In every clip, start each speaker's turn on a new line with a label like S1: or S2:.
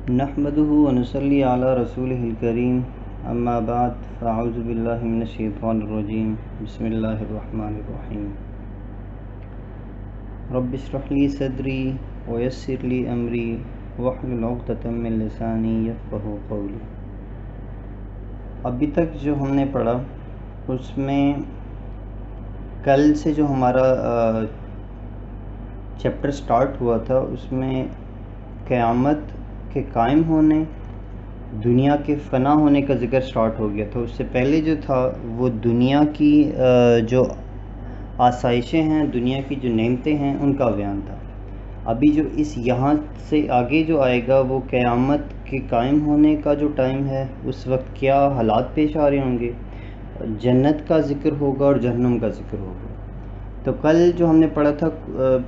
S1: نحمده ونصلي على رسوله الكريم اما بعد فاعوذ بالله من الشيطان الرجيم بسم الله الرحمن الرحيم رب اشرح لي صدري ويسر لي امري واحلل عقدة من لساني يفقهوا قولي۔ ابھی تک جو ہم نے پڑھا اس میں کل سے جو ہمارا چیپٹر سٹارٹ ہوا تھا اس میں قیامت کے قائم ہونے، دنیا کے فنا ہونے کا ذکر سٹارٹ ہو گیا تھا۔ اس سے پہلے جو تھا وہ دنیا کی جو آسائشیں ہیں، دنیا کی جو نعمتیں ہیں ان کا بیان تھا۔ ابھی جو اس یہاں سے آگے جو آئے گا وہ قیامت کے قائم ہونے کا جو ٹائم ہے، اس وقت کیا حالات پیش آ رہے ہوں گے، جنت کا ذکر ہوگا اور جہنم کا ذکر ہوگا۔ تو کل جو ہم نے پڑھا تھا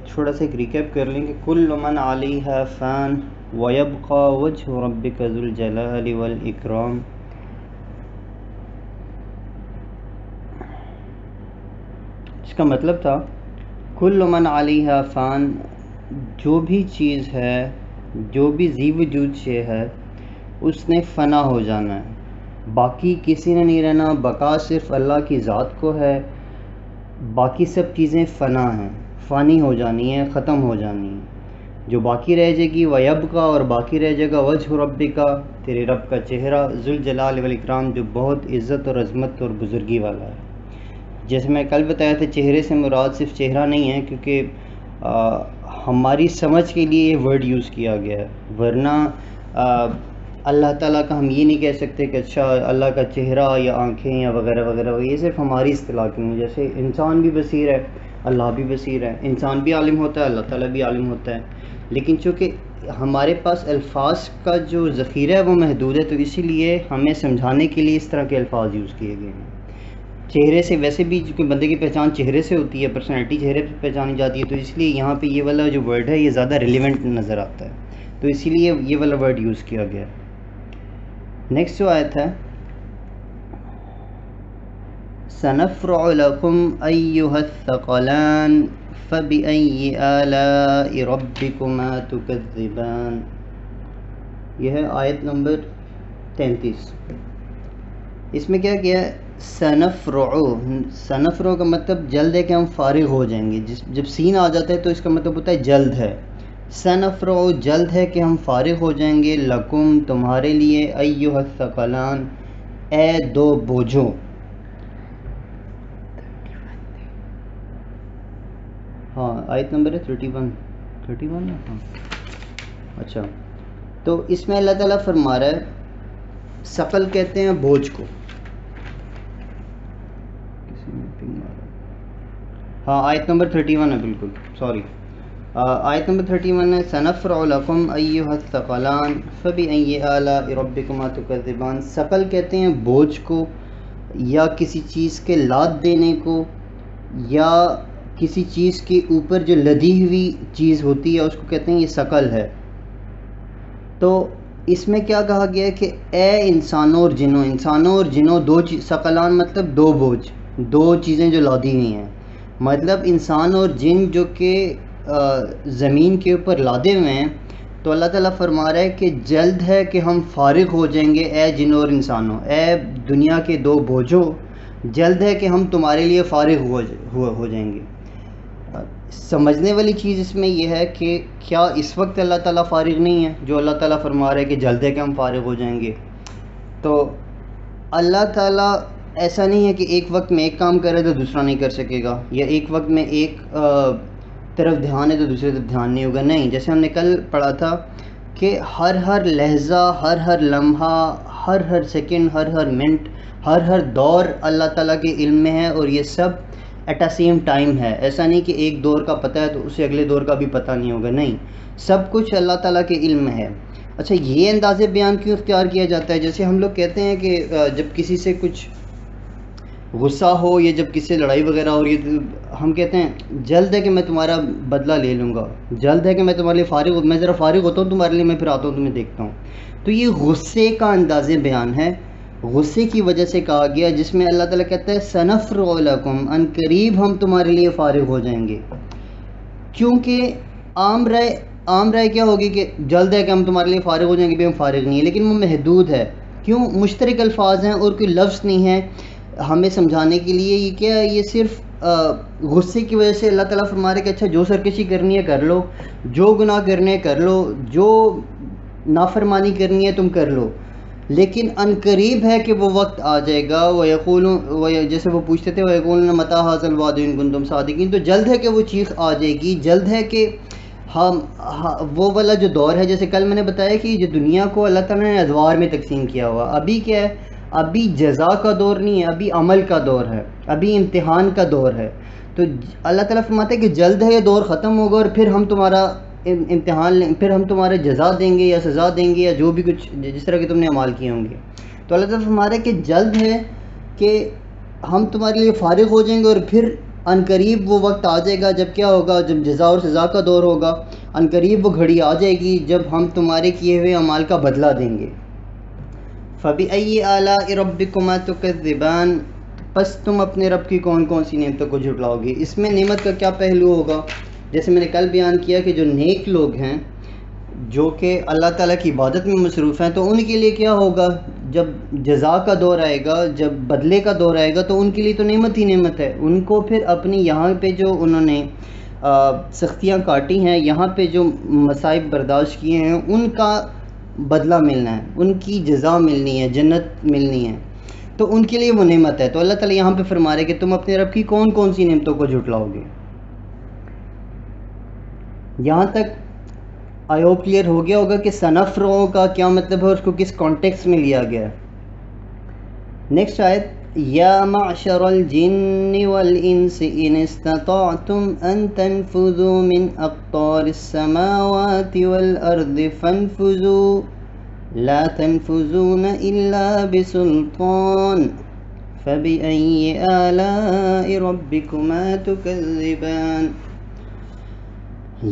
S1: تھوڑا سا ایک ریکیپ کر لیں گے۔ کل من علیہا فان وَيَبْقَى وَجْهُ رَبِّكَ ذُو الْجَلَالِ وَالْإِكْرَامِ۔ اس کا مطلب تھا کل من علیہا فان، جو بھی چیز ہے، جو بھی ذی وجود شے ہے اس نے فنا ہو جانا ہے، باقی کسی نے نہیں رہنا۔ بقا صرف اللہ کی ذات کو ہے، باقی سب چیزیں فنا ہیں، فانی ہو جانی ہیں، ختم ہو جانی ہیں۔ جو باقی رہ جائے گی وَيَبْقَى، اور باقی رہ جائے گا وجہ ربک، تیرے رب کا چہرہ، ذو الجلال والاکرام، جو بہت عزت اور عظمت اور بزرگی والا ہے۔ جیسے میں کل بتایا تھا چہرے سے مراد صرف چہرہ نہیں ہے، کیونکہ ہماری سمجھ کے لیے یہ ورڈ یوز کیا گیا ہے، ورنہ اللہ تعالیٰ کا ہم یہ نہیں کہہ سکتے کہ اچھا اللہ کا چہرہ یا آنکھیں یا وغیرہ وغیرہ، یہ صرف ہماری اصطلاح کی نہیں۔ جیسے انسان بھی بصیر ہے، اللہ بھی بصیر ہے، انسان بھی عالم ہوتا ہے، اللہ تعالیٰ بھی عالم ہوتا ہے، لیکن چونکہ ہمارے پاس الفاظ کا جو ذخیرہ ہے وہ محدود ہے، تو اسی لیے ہمیں سمجھانے کے لیے اس طرح کے الفاظ یوز کیے گئے ہیں۔ چہرے سے ویسے بھی چونکہ بندے کی پہچان چہرے سے ہوتی ہے، پرسنالٹی چہرے پہ پہچانی جاتی ہے، تو اس لیے یہاں پہ یہ والا جو ورڈ ہے یہ زیادہ ریلیونٹ نظر آتا ہے، تو اسی لیے یہ والا ورڈ یوز کیا گیا ہے۔ نیکسٹ جو آیت ہے سَنَفْرُعُ لَكُمْ أَيُّهَا الثَّقَلَانِ فَبِأَيِّ آلَاءِ رَبِّكُمَا تُكَذِّبَانِ۔ یہ ہے آیت نمبر 33۔ اس میں کیا کیا ہے؟ سنفرع کا مطلب جلد ہے کہ ہم فارغ ہو جائیں گے۔ جب سین آ جاتا ہے تو اس کا مطلب ہوتا ہے جلد ہے۔ سنفرع جلد ہے کہ ہم فارغ ہو جائیں گے، لکم تمہارے لیے، ایھا الثقلان اے دو بوجھوں۔ ہاں آیت نمبر ہے 31 ہے، ہاں اچھا۔ تو اس میں اللہ تعالیٰ فرما رہا ہے، ثقل کہتے ہیں بوجھ کو۔ ہاں آیت نمبر 31 ہے، بالکل سوری، آیت نمبر 31 ہے، سنفرع لکم ایھا الثقلان فبأی آلاء ربکما تکذبان۔ ثقل کہتے ہیں بوجھ کو، یا کسی چیز کے لاد دینے کو، یا کسی چیز کے اوپر جو لدی ہوئی چیز ہوتی ہے اس کو کہتے ہیں یہ ثقل ہے۔ تو اس میں کیا کہا گیا ہے کہ اے انسانوں اور جنوں، انسانوں اور جنوں دو ثقلان مطلب دو بوجھ، دو چیزیں جو لادی ہوئی ہیں، مطلب انسان اور جن جو کہ زمین کے اوپر لادے ہوئے ہیں۔ تو اللہ تعالیٰ فرما رہا ہے کہ جلد ہے کہ ہم فارغ ہو جائیں گے، اے جنوں اور انسانوں، اے دنیا کے دو بوجھوں، جلد ہے کہ ہم تمہارے لیے فارغ ہو جائیں گے۔ سمجھنے والی چیز اس میں یہ ہے کہ کیا اس وقت اللہ تعالیٰ فارغ نہیں ہے، جو اللہ تعالیٰ فرما رہا ہے کہ جلد ہے کہ ہم فارغ ہو جائیں گے؟ تو اللہ تعالیٰ ایسا نہیں ہے کہ ایک وقت میں ایک کام کرے تو دوسرا نہیں کر سکے گا، یا ایک وقت میں ایک طرف دھیان ہے تو دوسری طرف دھیان نہیں ہوگا، نہیں۔ جیسے ہم نے کل پڑھا تھا کہ ہر لہجہ، ہر لمحہ، ہر سیکنڈ، ہر منٹ، ہر دور اللہ تعالیٰ کے علم میں ہے، اور یہ سب ایٹ اے سیم ٹائم ہے۔ ایسا نہیں کہ ایک دور کا پتہ ہے تو اسے اگلے دور کا بھی پتہ نہیں ہوگا، نہیں، سب کچھ اللہ تعالیٰ کے علم میں ہے۔ اچھا یہ انداز بیان کیوں اختیار کیا جاتا ہے؟ جیسے ہم لوگ کہتے ہیں کہ جب کسی سے کچھ غصہ ہو یا جب کسی سے لڑائی وغیرہ ہو رہی ہے تو ہم کہتے ہیں جلد ہے کہ میں تمہارا بدلہ لے لوں گا، جلد ہے کہ میں تمہارے لیے میں ذرا فارغ ہوتا ہوں تمہارے لیے، میں پھر آتا ہوں تمہیں دیکھتا ہوں۔ تو یہ غصے کا انداز بیان ہے، غصے کی وجہ سے کہا گیا، جس میں اللہ تعالیٰ کہتا ہے سنفرع لکم، ان قریب ہم تمہارے لیے فارغ ہو جائیں گے۔ کیونکہ عام رائے عام رائے کیا ہوگی کہ جلد ہے کہ ہم تمہارے لیے فارغ ہو جائیں گے، بھی ہم فارغ نہیں ہیں، لیکن وہ محدود ہے. کیوں؟ مشترک الفاظ ہیں اور کوئی لفظ نہیں ہے ہمیں سمجھانے کے لیے. یہ کیا ہے؟ یہ صرف غصے کی وجہ سے اللہ تعالیٰ فرما رہے کہ اچھا جو سرکشی کرنی ہے کر لو، جو گناہ کرنے ہیں کر لو، جو نافرمانی کرنی ہے تم کر لو، لیکن ان قریب ہے کہ وہ وقت آ جائے گا. وَيَقُولُونَ جیسے وہ پوچھتے تھے وَيَقُولُونَ مَتَىٰ هَٰذَا الْوَعْدُ إِن كُنتُمْ صَادِقِينَ، تو جلد ہے کہ وہ چیخ آ جائے گی. جلد ہے کہ ہم وہ والا جو دور ہے، جیسے کل میں نے بتایا کہ جو دنیا کو اللہ تعالیٰ نے ادوار میں تقسیم کیا ہوا، ابھی کیا ہے؟ ابھی جزا کا دور نہیں ہے، ابھی عمل کا دور ہے، ابھی امتحان کا دور ہے. تو اللہ تعالیٰ فرماتے ہیں کہ جلد ہے یہ دور ختم ہوگا اور پھر ہم تمہارا امتحان لیں، پھر ہم تمہارے جزا دیں گے یا سزا دیں گے یا جو بھی کچھ جس طرح کے تم نے اعمال کیے ہوں گے. تو اللہ تعالیٰ فرما رہے ہیں کہ جلد ہے کہ ہم تمہارے لیے فارغ ہو جائیں گے اور پھر ان قریب وہ وقت آ جائے گا جب کیا ہوگا؟ جب جزا اور سزا کا دور ہوگا. ان قریب وہ گھڑی آ جائے گی جب ہم تمہارے کیے ہوئے اعمال کا بدلہ دیں گے. فَبِأَيِّ آلَاءِ رَبِّكُمَا تُكَذِّبَانِ، پس تم اپنے رب کی کون کون سی نعمتوں کو جھٹلاؤ گے. اس میں نعمت کا کیا پہلو ہوگا؟ جیسے میں نے کل بیان کیا کہ جو نیک لوگ ہیں جو کہ اللہ تعالیٰ کی عبادت میں مصروف ہیں، تو ان کے لیے کیا ہوگا؟ جب جزا کا دور آئے گا، جب بدلے کا دور آئے گا، تو ان کے لیے تو نعمت ہی نعمت ہے. ان کو پھر اپنی یہاں پہ جو انہوں نے سختیاں کاٹی ہیں، یہاں پہ جو مصائب برداشت کیے ہیں، ان کا بدلہ ملنا ہے، ان کی جزا ملنی ہے، جنت ملنی ہے. تو ان کے لیے وہ نعمت ہے. تو اللہ تعالیٰ یہاں پہ فرما رہے کہ تم اپنے رب کی کون کون سی نعمتوں کو جھٹلاؤ گے. یہاں تک آئی ہوپ کلیئر ہو گیا ہوگا کہ سنفرغ کا کیا مطلب ہے، اس کو کس کانٹیکس میں لیا گیا ہے. نیکسٹ آیت، یا معشر الجن والانس ان استطعتم ان تنفذوا من اقطار السماوات والارض فانفذوا لا تنفذون الا بسلطان فبأي آلاء ربكما تكذبان.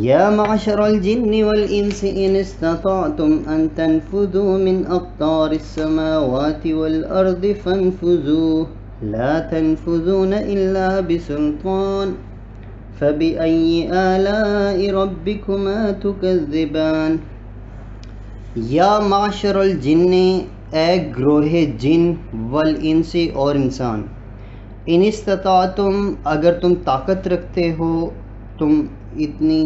S1: یا معشر الجن والانس ان استطعتم ان تنفذوا من اقطار السماوات والارض فانفذوا لا تنفذون الا بسلطان فبأي آلاء ربكما تكذبان. یا معشر الجن، اے گروہ جن، والانس اور انسان، ان استطعتم اگر تم طاقت رکھتے ہو، تم اتنی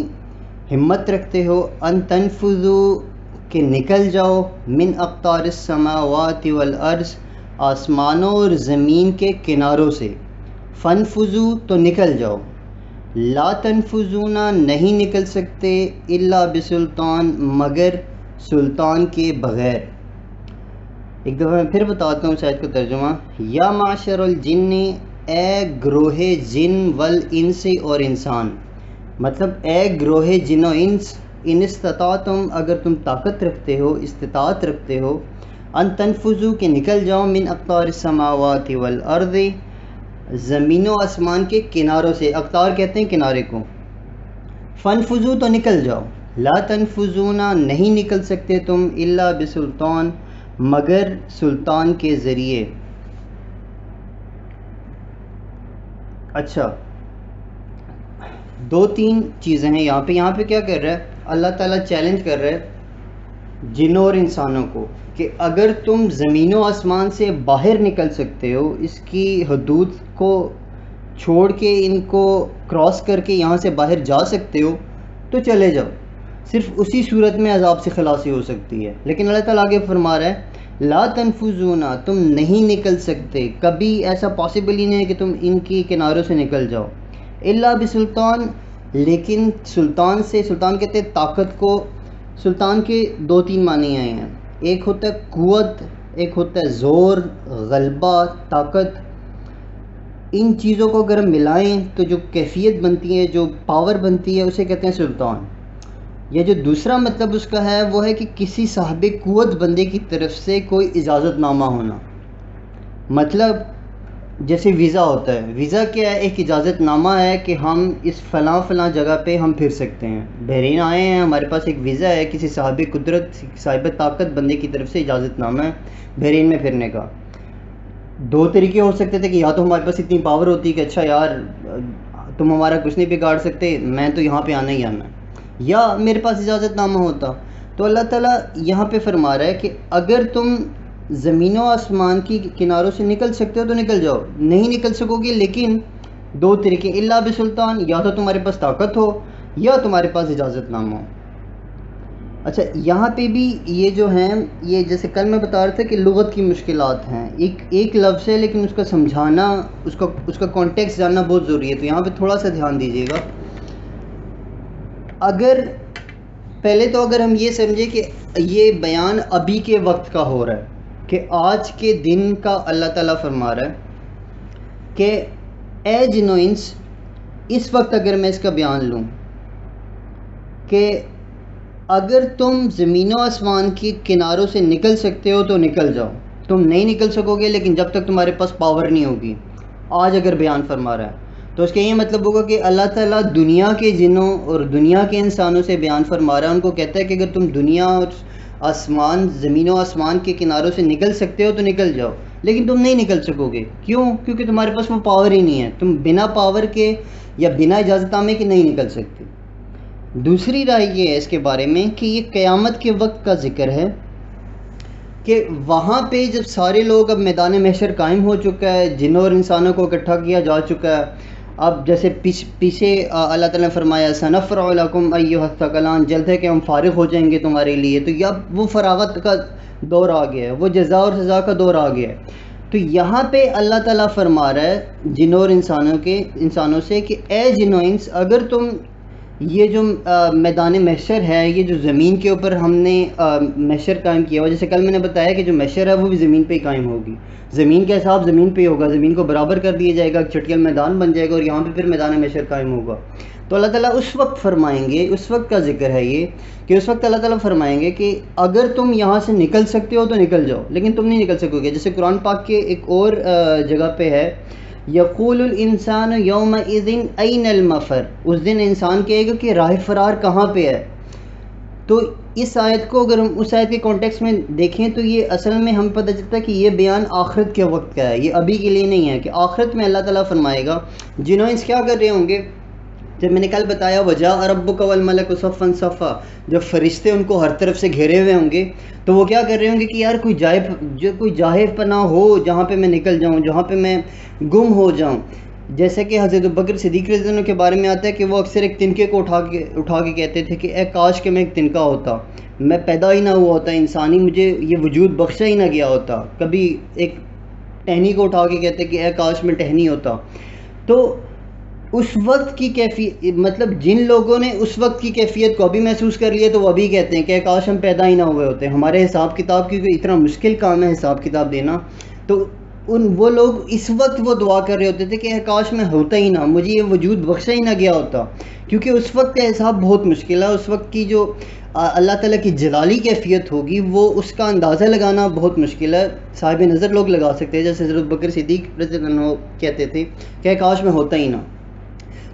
S1: ہمت رکھتے ہو، ان تنفذوا کہ نکل جاؤ، من اقطار السماوات والارض آسمانوں اور زمین کے کناروں سے، فانفذوا تو نکل جاؤ، لا تنفذون نہیں نکل سکتے، الا بسلطان مگر سلطان کے بغیر. ایک دفعہ میں پھر بتاتا ہوں شاید کو ترجمہ. یا معشر الجن، اے گروہ جن، والانس اور انسان، مطلب اے گروہ جن و انس، ان استطاعتم اگر تم طاقت رکھتے ہو، استطاعت رکھتے ہو، ان تنفذوا کہ نکل جاؤ، من اقطار السماوات والارض زمین و آسمان کے کناروں سے، اقطار کہتے ہیں کنارے کو، فانفذوا تو نکل جاؤ، لا تنفذون نہیں نکل سکتے تم، الا بسلطان مگر سلطان کے ذریعے. اچھا، دو تین چیزیں ہیں یہاں پہ کیا کر رہا ہے اللہ تعالیٰ؟ چیلنج کر رہا ہے جنوں اور انسانوں کو کہ اگر تم زمین و آسمان سے باہر نکل سکتے ہو، اس کی حدود کو چھوڑ کے ان کو کراس کر کے یہاں سے باہر جا سکتے ہو تو چلے جاؤ. صرف اسی صورت میں عذاب سے خلاصی ہو سکتی ہے. لیکن اللہ تعالیٰ آگے فرما رہا ہے لا تنفذون، تم نہیں نکل سکتے، کبھی ایسا پاسبل ہی نہیں ہے کہ تم ان کی کناروں سے نکل جاؤ، الا بسلطان، لیکن سلطان سے، سلطان کہتے ہیں طاقت کو. سلطان کے دو تین معنی آئے ہیں، ایک ہوتا ہے قوت، ایک ہوتا ہے زور، غلبہ، طاقت. ان چیزوں کو اگر ہم ملائیں تو جو کیفیت بنتی ہے، جو پاور بنتی ہے، اسے کہتے ہیں سلطان. یا جو دوسرا مطلب اس کا ہے وہ ہے کہ کسی صاحب قوت بندے کی طرف سے کوئی اجازت نامہ ہونا. مطلب جیسے ویزا ہوتا ہے، ویزا کیا ہے؟ ایک اجازت نامہ ہے کہ ہم اس فلاں فلاں جگہ پہ ہم پھر سکتے ہیں. بحرین آئے ہیں، ہمارے پاس ایک ویزا ہے، کسی صاحب قدرت، صاحب طاقت بندے کی طرف سے اجازت نامہ ہے بحرین میں پھرنے کا. دو طریقے ہو سکتے تھے کہ یا تو ہمارے پاس اتنی پاور ہوتی کہ اچھا یار تم ہمارا کچھ نہیں بگاڑ سکتے، میں تو یہاں پہ آنا ہی آنا ہے، یا میرے پاس اجازت نامہ ہوتا. تو اللہ تعالیٰ یہاں پہ فرما رہا ہے کہ اگر تم زمین و آسمان کی کناروں سے نکل سکتے ہو تو نکل جاؤ. نہیں نکل سکو گے لیکن دو طریقے، الا بسلطان، یا تو تمہارے پاس طاقت ہو یا تمہارے پاس اجازت نامہ ہو. اچھا یہاں پہ بھی یہ جو ہیں، یہ جیسے کل میں بتا رہا تھا کہ لغت کی مشکلات ہیں، ایک لفظ ہے لیکن اس کا سمجھانا، اس کا کانٹیکس جاننا بہت ضروری ہے. تو یہاں پہ تھوڑا سا دھیان دیجیے گا. پہلے تو اگر ہم یہ سمجھے کہ یہ بیان ابھی کے وقت کا ہو رہا ہے، کہ آج کے دن کا اللہ تعالیٰ فرما رہا ہے کہ اے جن و انس، اس وقت اگر میں اس کا بیان لوں کہ اگر تم زمین و آسمان کی کناروں سے نکل سکتے ہو تو نکل جاؤ. تم نہیں نکل سکو گے لیکن جب تک تمہارے پاس پاور نہیں ہوگی. آج اگر بیان فرما رہا ہے تو اس کا یہ مطلب ہوگا کہ اللہ تعالیٰ دنیا کے جنوں اور دنیا کے انسانوں سے بیان فرما رہا ہے. ان کو کہتا ہے کہ اگر تم دنیا اور آسمان، زمین و آسمان کے کناروں سے نکل سکتے ہو تو نکل جاؤ، لیکن تم نہیں نکل سکو گے. کیوں؟ کیونکہ تمہارے پاس وہ پاور ہی نہیں ہے. تم بنا پاور کے یا بنا اجازت نامے کے نہیں نکل سکتے. دوسری رائے یہ ہے اس کے بارے میں کہ یہ قیامت کے وقت کا ذکر ہے، کہ وہاں پہ جب سارے لوگ، اب میدان محشر قائم ہو چکا ہے، جنوں اور انسانوں کو اکٹھا کیا جا چکا ہے. اب جیسے پیچھے اللہ تعالیٰ نے فرمایا سنفرع لکم ایھا الثقلان، جلد ہے کہ ہم فارغ ہو جائیں گے تمہارے لیے. تو اب وہ فراغت کا دور آ گیا ہے، وہ جزا اور سزا کا دور آ گیا ہے. تو یہاں پہ اللہ تعالیٰ فرما رہا ہے جنوں اور انسانوں سے کہ اے جنوں انس، اگر تم یہ جو میدان محشر ہے، یہ جو زمین کے اوپر ہم نے محشر قائم کیا ہوا، جیسے کل میں نے بتایا کہ جو محشر ہے وہ بھی زمین پہ ہی قائم ہوگی. زمین کا حساب زمین پہ ہی ہوگا، زمین کو برابر کر دیا جائے گا، چٹیل میدان بن جائے گا اور یہاں پہ پھر میدان محشر قائم ہوگا. تو اللہ تعالیٰ اس وقت فرمائیں گے، اس وقت کا ذکر ہے یہ، کہ اس وقت اللہ تعالیٰ فرمائیں گے کہ اگر تم یہاں سے نکل سکتے ہو تو نکل جاؤ، لیکن تم نہیں نکل سکو گے. جیسے قرآن پاک کے ایک اور جگہ پہ ہے، یقول الانسان یومئذ این المفر، اس دن انسان کہے گا کہ راہ فرار کہاں پہ ہے. تو اس آیت کو اگر ہم اس آیت کے کانٹیکس میں دیکھیں تو یہ اصل میں ہمیں پتہ چلتا ہے کہ یہ بیان آخرت کے وقت کا ہے، یہ ابھی کے لیے نہیں ہے. کہ آخرت میں اللہ تعالیٰ فرمائے گا جنہوں انس کیا کر رہے ہوں گے، جب میں نے کل بتایا وجاء ربک والملک صفا صفا، جب فرشتے ان کو ہر طرف سے گھیرے ہوئے ہوں گے تو وہ کیا کر رہے ہوں گے کہ یار کوئی جائے پناہ ہو جہاں پہ میں نکل جاؤں، جہاں پہ میں گم ہو جاؤں. جیسے کہ حضرت ابوبکر صدیق رضی اللہ عنہ کے بارے میں آتا ہے کہ وہ اکثر ایک تنکے کو اٹھا کے کہتے تھے کہ اے کاش کہ میں ایک تنکا ہوتا، میں پیدا ہی نہ ہوا ہوتا انسانی، مجھے یہ وجود بخشا ہی نہ گیا ہوتا. کبھی ایک ٹہنی کو اٹھا کے کہتے کہ اے کاش میں ٹہنی ہوتا. تو اس وقت کی کیفیت، مطلب جن لوگوں نے اس وقت کی کیفیت کو ابھی محسوس کر لیا تو وہ ابھی کہتے ہیں کہ کاش ہم پیدا ہی نہ ہوئے ہوتے. ہمارے حساب کتاب کیونکہ اتنا مشکل کام ہے حساب کتاب دینا، تو وہ لوگ اس وقت وہ دعا کر رہے ہوتے تھے کہ کاش میں ہوتا ہی نہ، مجھے یہ وجود بخشا ہی نہ گیا ہوتا. کیونکہ اس وقت کا حساب بہت مشکل ہے. اس وقت کی جو اللہ تعالیٰ کی جلالی کیفیت ہوگی وہ اس کا اندازہ لگانا بہت مشکل ہے. صاحب نظر لوگ لگا سکتے ہیں، جیسے حضرت بکر صدیق رضی اللہ عنہ کہتے تھے کہ کاش میں ہوتا ہی نہ.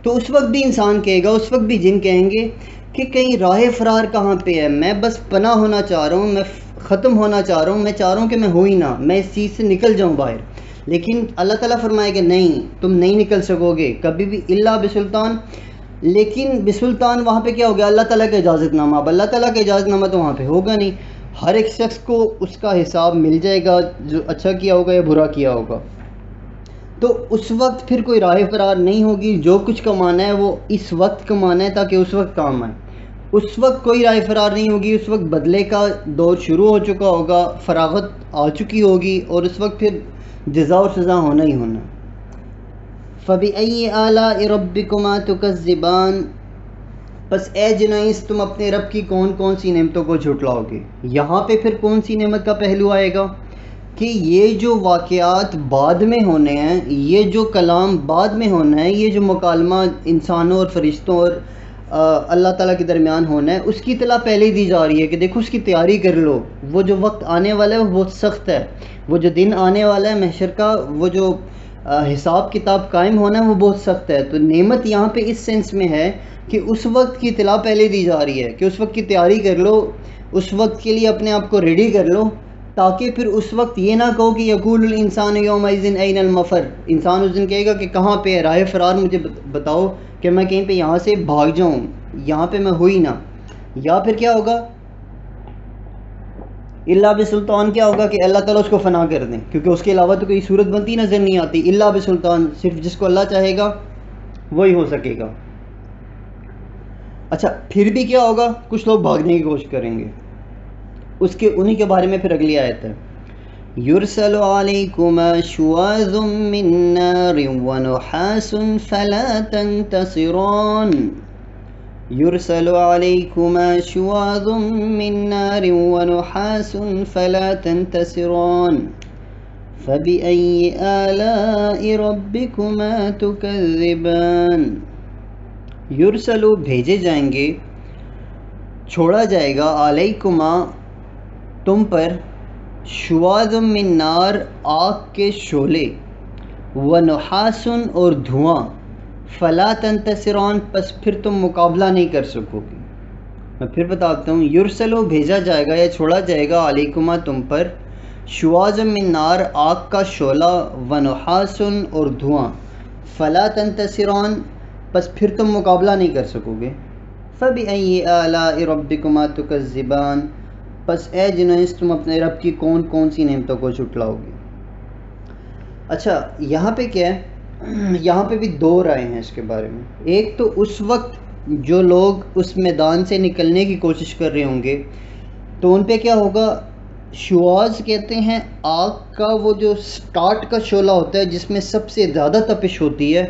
S1: تو اس وقت بھی انسان کہے گا، اس وقت بھی جن کہیں گے کہ کہیں راہ فرار کہاں پہ ہے، میں بس پناہ ہونا چاہ رہا ہوں، میں ختم ہونا چاہ رہا ہوں، میں چاہ رہا ہوں کہ میں ہوں ہی نہ، میں اس چیز سے نکل جاؤں باہر. لیکن اللہ تعالیٰ فرمائے کہ نہیں، تم نہیں نکل سکو گے کبھی بھی الا بسلطان. لیکن بسلطان وہاں پہ کیا ہو گیا؟ اللہ تعالیٰ کا اجازت نامہ. اب اللہ تعالیٰ کا اجازت نامہ تو وہاں پہ ہوگا نہیں. ہر ایک شخص کو اس کا حساب مل جائے گا، جو اچھا کیا ہوگا یا برا کیا ہوگا. تو اس وقت پھر کوئی راہ فرار نہیں ہوگی. جو کچھ کمانا ہے وہ اس وقت کمانا ہے تاکہ اس وقت کام آئے. اس وقت کوئی راہ فرار نہیں ہوگی. اس وقت بدلے کا دور شروع ہو چکا ہوگا، فراغت آ چکی ہوگی، اور اس وقت پھر جزا اور سزا ہونا ہی ہونا. فَبِأَيِّ آلَاءِ رَبِّكُمَا تُكَذِّبَانِ، بس اے جنائز تم اپنے رب کی کون کون سی نعمتوں کو جھٹلاؤ گے. یہاں پہ پھر کون سی نعمت کا پہلو آئے گا کہ یہ جو واقعات بعد میں ہونے ہیں، یہ جو کلام بعد میں ہونا ہے، یہ جو مکالمہ انسانوں اور فرشتوں اور اللہ تعالیٰ کے درمیان ہونا ہے، اس کی اطلاع پہلے ہی دی جا رہی ہے کہ دیکھو اس کی تیاری کر لو. وہ جو وقت آنے والا ہے وہ بہت سخت ہے، وہ جو دن آنے والا ہے محشر کا، وہ جو حساب کتاب قائم ہونا ہے وہ بہت سخت ہے. تو نعمت یہاں پہ اس سینس میں ہے کہ اس وقت کی اطلاع پہلے دی جا رہی ہے کہ اس وقت کی تیاری کر لو، اس وقت کے لیے اپنے آپ کو ریڈی کر لو، تاکہ پھر اس وقت یہ نہ کہو کہ یقول الانسان یومئذ این المفر، انسان اس دن کہے گا کہ کہاں پہ ہے راہ فرار، مجھے بتاؤ کہ میں کہیں پہ یہاں سے بھاگ جاؤں. یہاں پہ میں ہوئی نہ، یا پھر کیا ہوگا اللہ بسلطان، کیا ہوگا کہ اللہ تعالیٰ اس کو فنا کر دیں، کیونکہ اس کے علاوہ تو کوئی صورت بنتی نظر نہیں آتی، اللہ بسلطان صرف جس کو اللہ چاہے گا وہی ہو سکے گا۔ اچھا پھر بھی کیا ہوگا، کچھ لوگ بھاگنے کی کوشش کریں گے، اس کے انہی کے بارے میں پھر اگلی آیت ہے یرسل علیکما شواظ من نار ونحاس فلا تنتصران، یرسل علیکما شواظ من نار ونحاس فلا تنتصران فبأي آلاء ربكما تكذبان، یرسلو بھیجے جائیں گے، چھوڑا جائے گا، علیکما تم پر، شواظ من نار آگ کے شعلے، ونحاس اور دھواں، فلا تنتصران پس پھر تم مقابلہ نہیں کر سکو گے۔ میں پھر بتاتا ہوں، یرسلو بھیجا جائے گا یا چھوڑا جائے گا، علیکما تم پر، شواظ من نار آگ کا شعلہ، ونحاس اور دھواں، فلا تنتصران پس پھر تم مقابلہ نہیں کر سکو گے۔ فبأي آلاء ربكما تكذبان پس اے جنیس تم اپنے رب کی کون کون سی نعمتوں کو جھٹلاؤ گے۔ اچھا یہاں پہ کیا ہے، یہاں پہ بھی دو رائے ہیں اس کے بارے میں۔ ایک تو اس وقت جو لوگ اس میدان سے نکلنے کی کوشش کر رہے ہوں گے تو ان پہ کیا ہوگا، شواظ کہتے ہیں آگ کا وہ جو سٹارٹ کا شعلہ ہوتا ہے جس میں سب سے زیادہ تپش ہوتی ہے،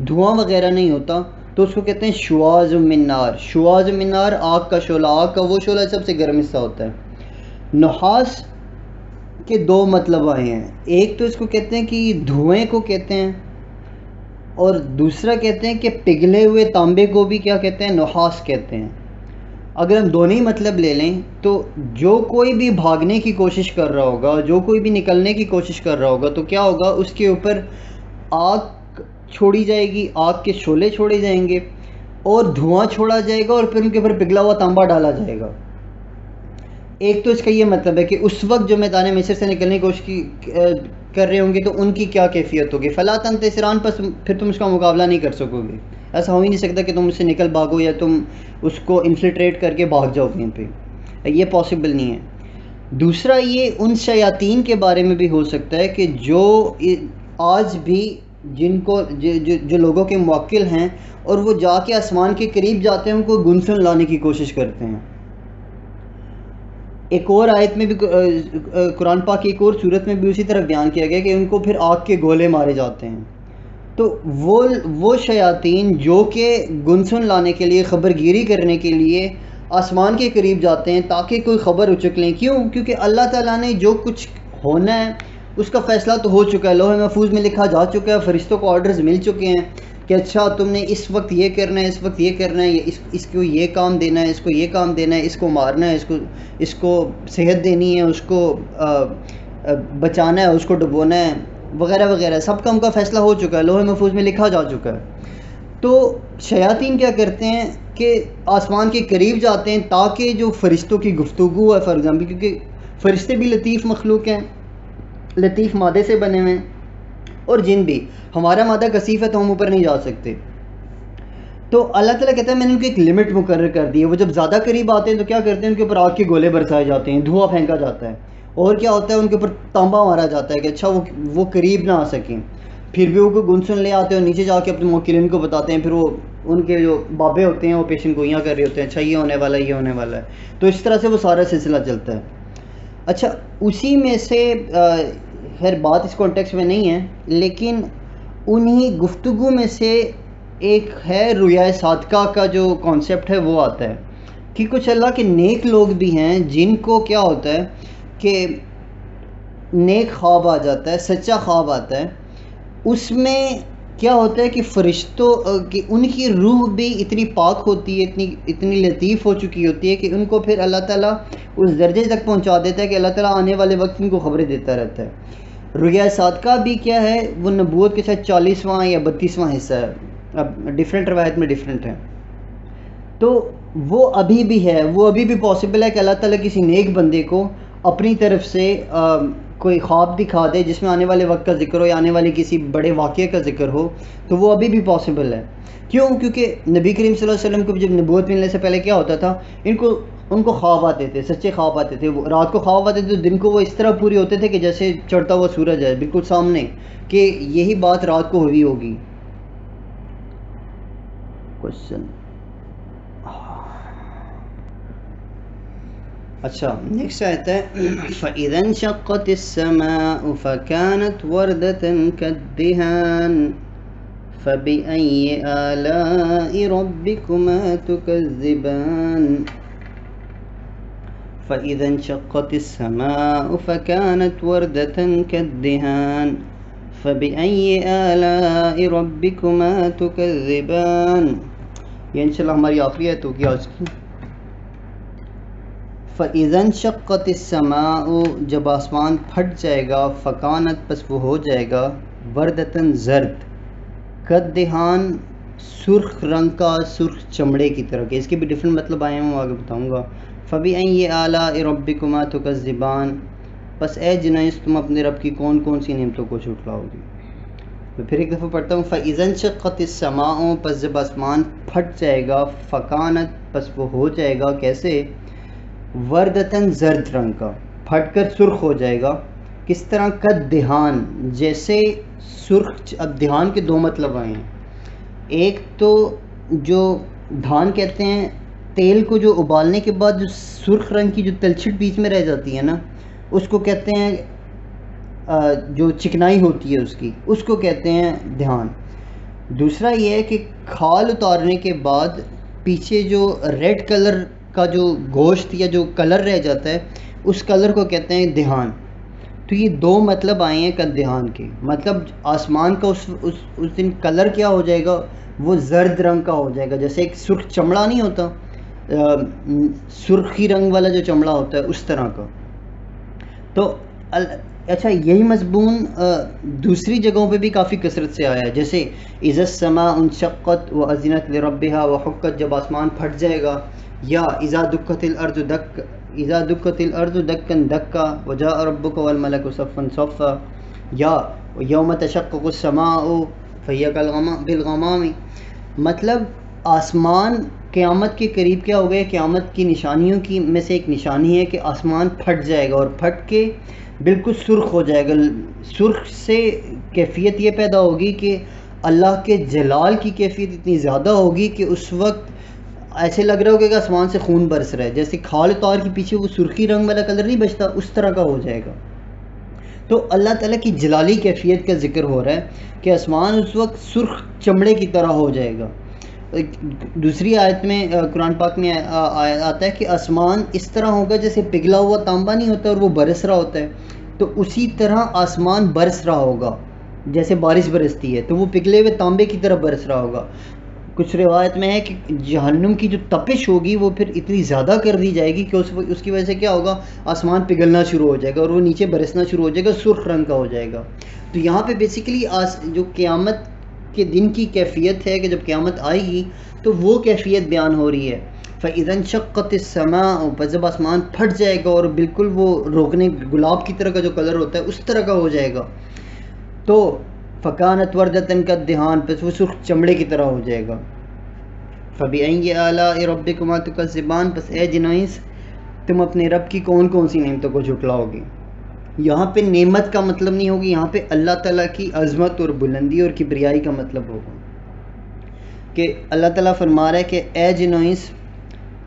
S1: دھواں وغیرہ نہیں ہوتا، تو اس کو کہتے ہیں شواظ من نار۔ شواظ من نار آگ کا شعلہ، آگ کا وہ شعلہ سب سے گرم حصہ ہوتا ہے۔ نحاس کے دو مطلب آئے ہیں، ایک تو اس کو کہتے ہیں کہ دھوئیں کو کہتے ہیں، اور دوسرا کہتے ہیں کہ پگھلے ہوئے تانبے کو بھی کیا کہتے ہیں، نحاس کہتے ہیں۔ اگر ہم دونوں ہی مطلب لے لیں تو جو کوئی بھی بھاگنے کی کوشش کر رہا ہوگا، جو کوئی بھی نکلنے کی کوشش کر رہا ہوگا، تو کیا ہوگا، اس کے اوپر آگ چھوڑی جائے گی، آگ کے شعلے چھوڑے جائیں گے اور دھواں چھوڑا جائے گا، اور پھر ان کے اوپر پگھلا ہوا تانبا ڈالا جائے گا۔ ایک تو اس کا یہ مطلب ہے کہ اس وقت جو میدان مصر سے نکلنے کی کوشش کر رہے ہوں گے تو ان کی کیا کیفیت ہوگی، فلا تنتصران پس پھر تم اس کا مقابلہ نہیں کر سکو گے۔ ایسا ہو ہی نہیں سکتا کہ تم اس سے نکل بھاگو یا تم اس کو انفلٹریٹ کر کے بھاگ جاؤ کہیں پہ، یہ پاسبل نہیں ہے۔ دوسرا یہ ان شیاطین کے بارے میں بھی ہو سکتا ہے کہ جو آج بھی جن کو جو لوگوں کے موکل ہیں اور وہ جا کے آسمان کے قریب جاتے ہیں، ان کو گنسن لانے کی کوشش کرتے ہیں۔ ایک اور آیت میں بھی قرآن پاک کی ایک اور صورت میں بھی اسی طرح بیان کیا گیا کہ ان کو پھر آگ کے گولے مارے جاتے ہیں۔ تو وہ شیاطین جو کہ گنسن لانے کے لیے، خبر گیری کرنے کے لیے آسمان کے قریب جاتے ہیں تاکہ کوئی خبر اچک لیں، کیوں؟ کیونکہ اللہ تعالیٰ نے جو کچھ ہونا ہے اس کا فیصلہ تو ہو چکا ہے، لوح محفوظ میں لکھا جا چکا ہے، فرشتوں کو آرڈرز مل چکے ہیں کہ اچھا تم نے اس وقت یہ کرنا ہے، اس وقت یہ کرنا ہے، اس کو یہ کام دینا ہے، اس کو یہ کام دینا ہے، اس کو مارنا ہے، اس کو صحت دینی ہے، اس کو بچانا ہے، اس کو ڈبونا ہے، وغیرہ وغیرہ، سب کا ان کا فیصلہ ہو چکا ہے، لوح محفوظ میں لکھا جا چکا ہے۔ تو شیاطین کیا کرتے ہیں کہ آسمان کے قریب جاتے ہیں تاکہ جو فرشتوں کی گفتگو ہے، فار ایگزامپل، کیونکہ فرشتے بھی لطیف مخلوق ہیں، لطیف مادے سے بنے ہوئے ہیں، اور جن بھی، ہمارا مادہ کثیف ہے تو ہم اوپر نہیں جا سکتے، تو اللہ تعالیٰ کہتا ہے میں نے ان کی ایک لمٹ مقرر کر دی ہے، وہ جب زیادہ قریب آتے ہیں تو کیا کرتے ہیں، ان کے اوپر آگ کے گولے برسائے جاتے ہیں، دھواں پھینکا جاتا ہے، اور کیا ہوتا ہے ان کے اوپر تانبا مارا جاتا ہے کہ اچھا وہ قریب نہ آ سکیں۔ پھر بھی وہ کوئی گنسن لے آتے ہیں اور نیچے جا کے اپنے موکلین کو بتاتے ہیں، پھر وہ ان کے جو بابے ہوتے ہیں وہ پیشن گوئیاں کر رہے ہوتے ہیں، اچھا یہ ہونے والا ہے، یہ ہونے والا ہے، تو اس طرح سے وہ سارا سلسلہ چلتا ہے۔ اچھا اسی میں سے خیر بات اس کانٹیکس میں نہیں ہے، لیکن انہی گفتگو میں سے ایک ہے رؤیا صادقہ کا جو کانسیپٹ ہے وہ آتا ہے کہ کچھ اللہ کے نیک لوگ بھی ہیں جن کو کیا ہوتا ہے کہ نیک خواب آ جاتا ہے، سچا خواب آتا ہے، اس میں کیا ہوتا ہے کہ فرشتوں کہ ان کی روح بھی اتنی پاک ہوتی ہے، اتنی لطیف ہو چکی ہوتی ہے کہ ان کو پھر اللہ تعالیٰ اس درجے تک پہنچا دیتا ہے کہ اللہ تعالیٰ آنے والے وقت ان کو خبریں دیتا رہتا ہے۔ رؤیا صادقہ بھی کیا ہے، وہ نبوت کے ساتھ 40واں یا 32واں حصہ ہے، اب ڈیفرنٹ روایت میں ڈیفرنٹ ہیں، تو وہ ابھی بھی ہے، وہ ابھی بھی پاسبل ہے کہ اللہ تعالیٰ کسی نیک بندے کو اپنی طرف سے کوئی خواب دکھا دے جس میں آنے والے وقت کا ذکر ہو یا آنے والے کسی بڑے واقعے کا ذکر ہو تو وہ ابھی بھی پاسبل ہے. کیوں؟ کیونکہ نبی کریم صلی اللہ علیہ وسلم کو جب نبوت ملنے سے پہلے کیا ہوتا تھا، ان کو خواب آتے تھے، سچے خواب آتے تھے. رات کو خواب آتے تھے تو دن کو وہ اس طرح پورے ہوتے تھے کہ جیسے چڑھتا ہوا سورج ہے بالکل سامنے، کہ یہی بات رات کو ہوئی ہوگی. کوشچن اچھا نیکسٹ آیت ہے فَإِذَا انشَقَّتِ السَّمَاءُ فَكَانَتْ وَرْدَةً كَالدِّهَانِ فَبِأَيِّ آلَاءِ رَبِّكُمَا تُكَذِّبَانِ. فَإِذَا انشَقَّتِ السَّمَاءُ فَكَانَتْ وَرْدَةً كَالدِّهَانِ فَبِأَيِّ آلَاءِ رَبِّكُمَا تُكَذِّبَانِ. یہ انشاءاللہ ہماری آخری آیت ہوگی آج کی. فَإِذَا انشَقَّتِ السَّمَاءُ جب آسمان پھٹ جائے گا، فَكَانَتْ پس وہ ہو جائے گا، وردتاً زرد، کدہان سرخ رنگ کا، سرخ چمڑے کی طرح کے. اس کے بھی ڈفرینٹ مطلب آئے ہیں، وہ آگے بتاؤں گا. فَبِأَيِّ آلَاءِ رَبِّكُمَا تُكَذِّبَانِ پس اے جنیس تم اپنے رب کی کون کون سی نعمتوں کو جھٹلاؤ گی. میں پھر ایک دفعہ پڑھتا ہوں. فَإِذَا انشَقَّتِ السَّمَاءُ پس جب آسمان پھٹ جائے گا، فَكَانَتْ پس وہ ہو جائے گا کیسے، وردتاً زرد رنگ کا، پھٹ کر سرخ ہو جائے گا. کس طرح، کدہان جیسے سرخ. اب دھان کے دو مطلب آئے ہیں. ایک تو جو دھان کہتے ہیں تیل کو جو ابالنے کے بعد جو سرخ رنگ کی جو تلچھٹ بیچ میں رہ جاتی ہے نا، اس کو کہتے ہیں جو چکنائی ہوتی ہے اس کو کہتے ہیں دھان. دوسرا یہ ہے کہ کھال اتارنے کے بعد پیچھے جو ریڈ کلر کا جو گوشت یا جو کلر رہ جاتا ہے اس کلر کو کہتے ہیں دھان. تو یہ دو مطلب آئے ہیں کدہان کے. مطلب آسمان کا اس دن کلر کیا ہو جائے گا، وہ زرد رنگ کا ہو جائے گا. جیسے ایک سرخ چمڑا نہیں ہوتا، سرخی رنگ والا جو چمڑا ہوتا ہے اس طرح کا. تو اچھا یہی مضمون دوسری جگہوں پہ بھی کافی کثرت سے آیا ہے. جیسے اذا السماء انشقت واذنت لربها وحقت جب آسمان پھٹ جائے گا، یا اذا دکت الارض دکا دکا وجاء ربک والملک صفا صفا، یا یوم تشقق السماء فہی بالغمام. مطلب آسمان قیامت کے قریب کیا ہو گیا. قیامت کی نشانیوں کی میں سے ایک نشانی ہے کہ آسمان پھٹ جائے گا اور پھٹ کے بالکل سرخ ہو جائے گا. سرخ سے کیفیت یہ پیدا ہوگی کہ اللہ کے جلال کی کیفیت اتنی زیادہ ہوگی کہ اس وقت ایسے لگ رہا ہوگا کہ آسمان سے خون برس رہا ہے. جیسے کھال اتار کے پیچھے وہ سرخی رنگ والا کلر نہیں بچتا، اس طرح کا ہو جائے گا. تو اللہ تعالیٰ کی جلالی کیفیت کا ذکر ہو رہا ہے کہ آسمان اس وقت سرخ چمڑے کی طرح ہو جائے گا. دوسری آیت میں قرآن پاک میں آتا ہے کہ آسمان اس طرح ہوگا جیسے پگھلا ہوا تانبا نہیں ہوتا اور وہ برس رہا ہوتا ہے، تو اسی طرح آسمان برس رہا ہوگا جیسے بارش برستی ہے، تو وہ پگھلے ہوئے تانبے کی طرح برس رہا ہوگا. کچھ روایت میں ہے کہ جہنم کی جو تپش ہوگی وہ پھر اتنی زیادہ کر دی جائے گی کہ اس کی وجہ سے کیا ہوگا، آسمان پگھلنا شروع ہو جائے گا اور وہ نیچے برسنا شروع ہو جائے گا، سرخ رنگ کا ہو جائے گا. تو یہاں پہ بیسیکلی جو قیامت کے دن کی کیفیت ہے کہ جب قیامت آئے گی تو وہ کیفیت بیان ہو رہی ہے. فَإِذَا انشَقَّتِ السَّمَاءُ پس جب آسمان پھٹ جائے گا اور بالکل وہ روکنے گلاب کی طرح کا جو کلر ہوتا ہے اس طرح کا ہو جائے گا، تو فَكَانَتْ وَرْدَةً كَالدِّهَانِ پس وہ سرخ چمڑے کی طرح ہو جائے گا. فَبِأَيِّ آلَاءِ رَبِّكُمَا تُكَذِّبَانِ پس اے جنائس تم اپنے رب کی کون کون سی نعمتوں کو جھٹلاؤ گے. یہاں پہ نعمت کا مطلب نہیں ہوگی، یہاں پہ اللہ تعالیٰ کی عظمت اور بلندی اور کبریائی کا مطلب ہوگا. کہ اللہ تعالیٰ فرما رہا ہے کہ اے جنائس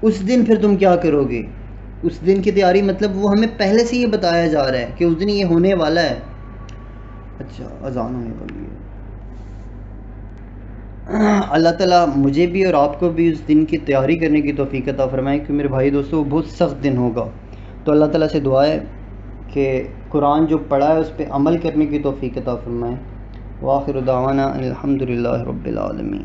S1: اس دن پھر تم کیا کرو گے. اس دن کی تیاری مطلب وہ ہمیں پہلے سے یہ بتایا جا رہا ہے کہ اس دن یہ ہونے والا ہے. اچھا اذان ہونے والی ہے. اللہ تعالیٰ مجھے بھی اور آپ کو بھی اس دن کی تیاری کرنے کی توفیق عطا فرمائے کہ میرے بھائی دوستو بہت سخت دن ہوگا. تو اللہ تعالیٰ سے دعا ہے کہ قرآن جو پڑھا ہے اس پہ عمل کرنے کی توفیق عطا فرمائے. وآخر دعوانا الحمدللہ رب العالمین.